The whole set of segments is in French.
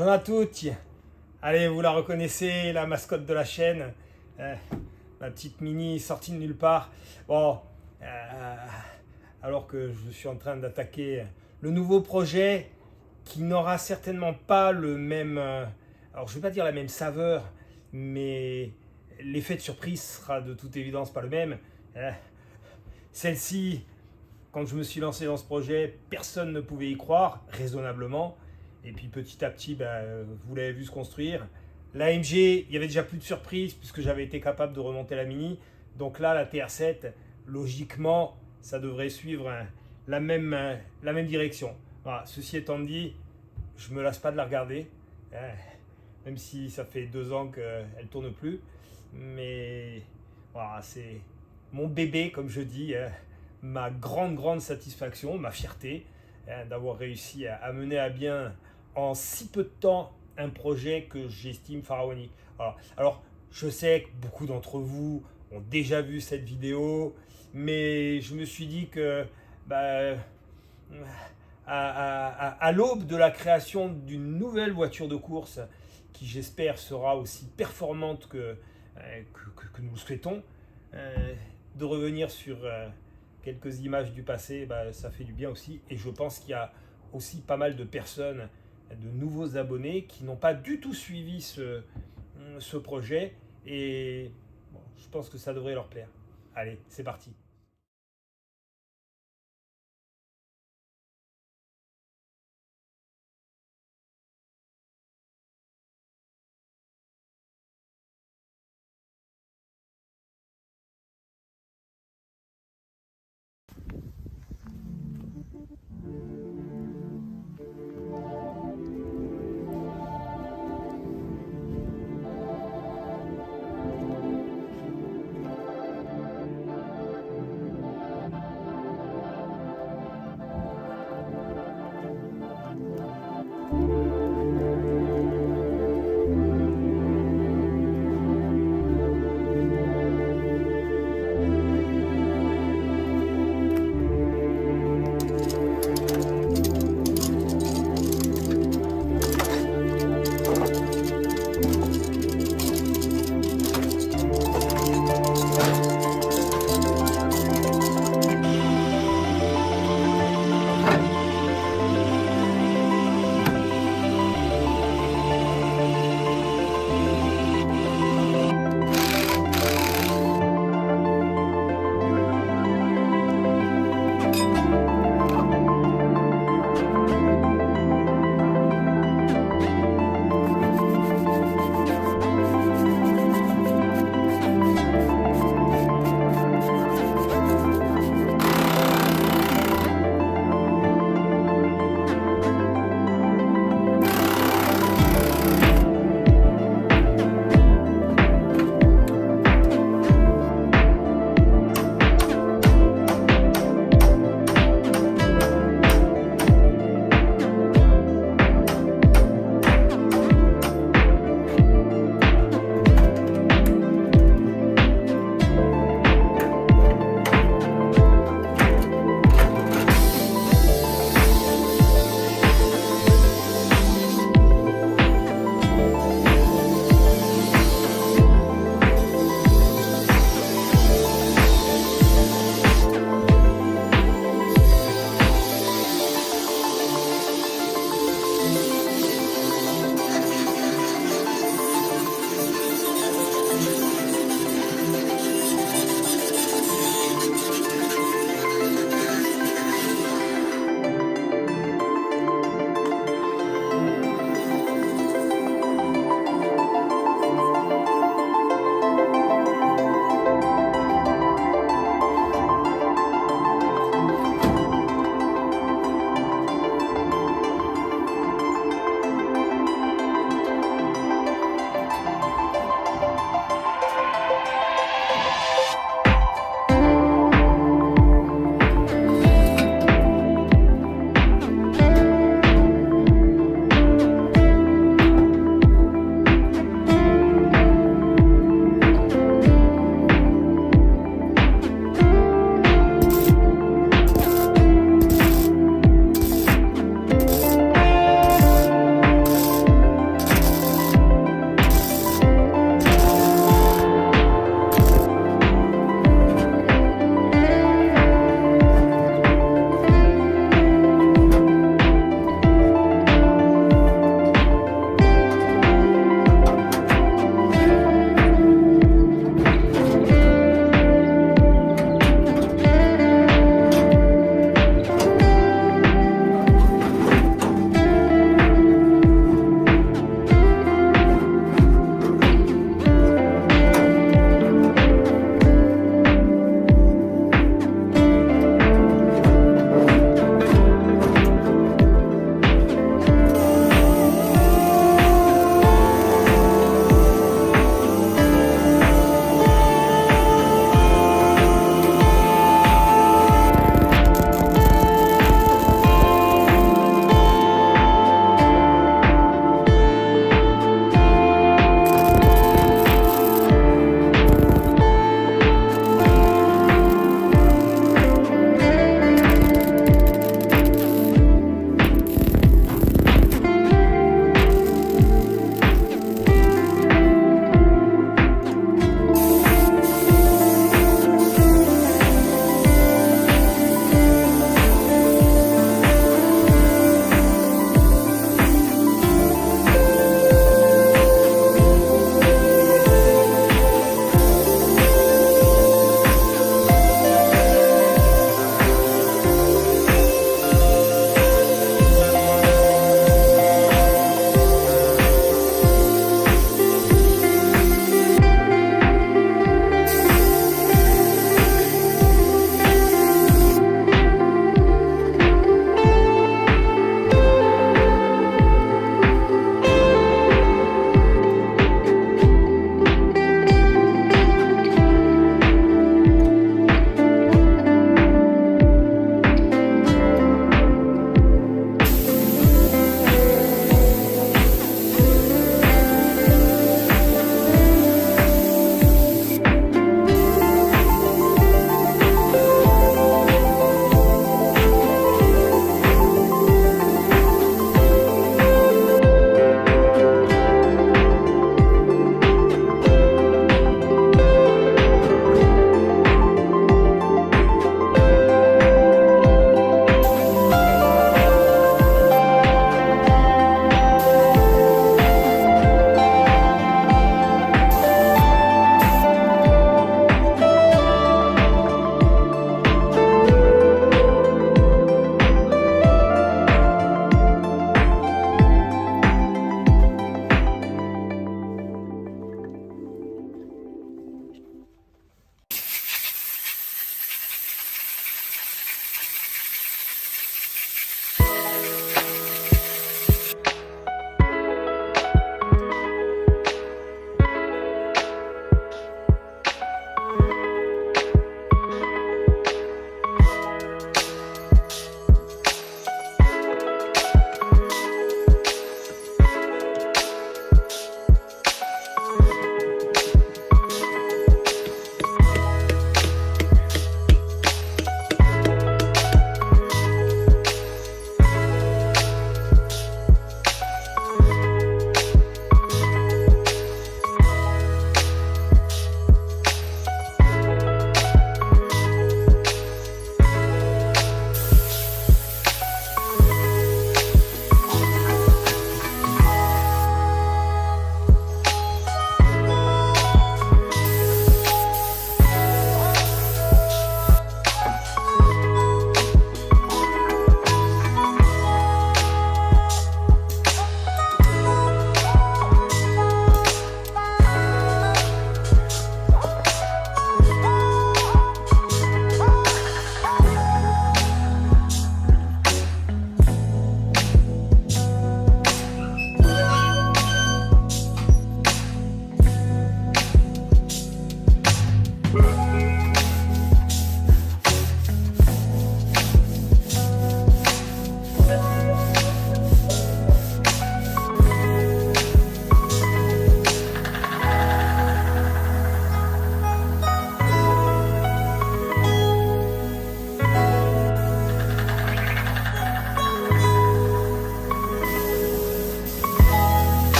Buongiorno à tutti. Allez, vous la reconnaissez, la mascotte de la chaîne. Ma petite Mini sortie de nulle part. Bon, alors que je suis en train d'attaquer le nouveau projet qui n'aura certainement pas le même... alors je ne vais pas dire la même saveur, mais l'effet de surprise sera de toute évidence pas le même. Celle-ci, quand je me suis lancé dans ce projet, personne ne pouvait y croire, raisonnablement. Et puis petit à petit, vous l'avez vu se construire. L'AMG, il y avait déjà plus de surprises puisque j'avais été capable de remonter la Mini. Donc là, la TR7, logiquement, ça devrait suivre la même direction. Voilà, ceci étant dit, je ne me lasse pas de la regarder, même si ça fait 2 ans qu'elle ne tourne plus. Mais voilà, c'est mon bébé, comme je dis, ma grande satisfaction, ma fierté d'avoir réussi à mener à bien en si peu de temps un projet que j'estime pharaonique. Alors, je sais que beaucoup d'entre vous ont déjà vu cette vidéo, mais je me suis dit que à l'aube de la création d'une nouvelle voiture de course qui j'espère sera aussi performante que nous le souhaitons, de revenir sur quelques images du passé, ça fait du bien aussi. Et je pense qu'il y a aussi pas mal de personnes, de nouveaux abonnés qui n'ont pas du tout suivi ce projet. Et bon, je pense que ça devrait leur plaire. Allez, c'est parti.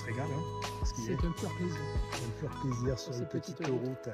se régale. Hein, C'est un pur plaisir. un pur plaisir sur Ces les petites petites routes. routes.